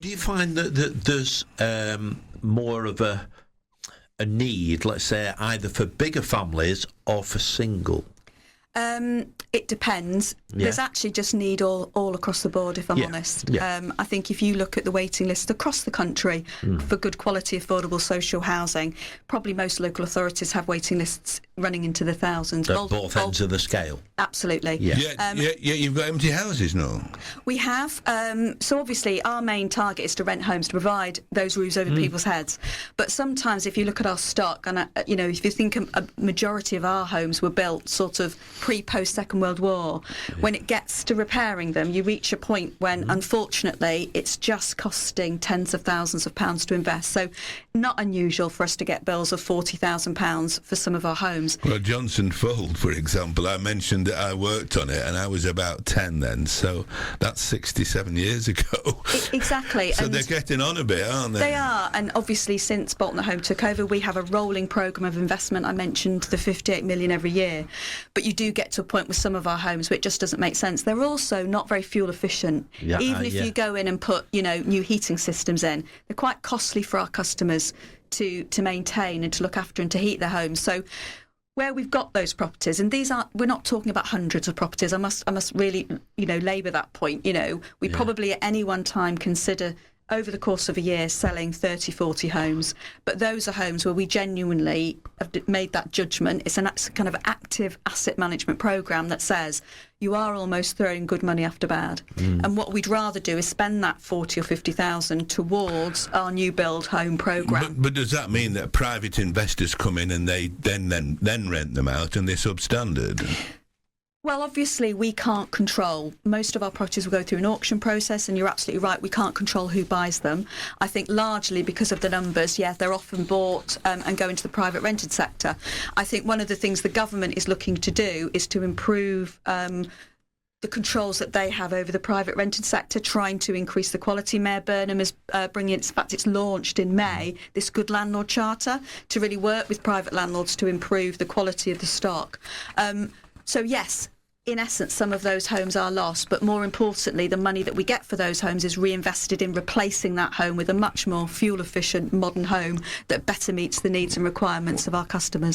Do you find that there's more of a need, let's say, either for bigger families or for single? It depends. Yeah. There's actually just need all across the board, if I'm honest. Yeah. I think if you look at the waiting list across the country for good quality, affordable social housing, probably most local authorities have waiting lists running into the thousands. At both ends of the scale. Absolutely. Yeah. You've got empty houses now. We have. So obviously our main target is to rent homes to provide those roofs over people's heads. But sometimes if you look at our stock, and if you think a majority of our homes were built sort of pre-post Second World War, when it gets to repairing them, you reach a point when unfortunately it's just costing tens of thousands of pounds to invest. So not unusual for us to get bills of £40,000 for some of our homes. Well, Johnson Fold, for example, I mentioned that I worked on it and I was about 10 then, so that's 67 years ago. Exactly. So and they're getting on a bit, aren't they? They are, and obviously since Bolton at Home took over, we have a rolling programme of investment. I mentioned the 58 million every year, but you do get to a point with some of our homes where it just doesn't make sense. They're also not very fuel efficient. Even if you go in and put new heating systems in, they're quite costly for our customers to maintain and to look after and to heat their homes. So where we've got those properties, and we're not talking about hundreds of properties. I must really labour that point. We probably at any one time consider over the course of a year selling 30, 40 homes. But those are homes where we genuinely have made that judgment. It's a kind of active asset management programme that says you are almost throwing good money after bad. And what we'd rather do is spend that 40 or 50,000 towards our new build home programme. But does that mean that private investors come in and they then rent them out and they're substandard? Well, obviously, we can't control. Most of our properties will go through an auction process, and you're absolutely right, we can't control who buys them. I think largely because of the numbers, they're often bought and go into the private rented sector. I think one of the things the government is looking to do is to improve the controls that they have over the private rented sector, trying to increase the quality. Mayor Burnham is bringing it, in fact, it's launched in May, this Good Landlord Charter, to really work with private landlords to improve the quality of the stock. So yes, in essence, some of those homes are lost, but more importantly, the money that we get for those homes is reinvested in replacing that home with a much more fuel-efficient modern home that better meets the needs and requirements of our customers.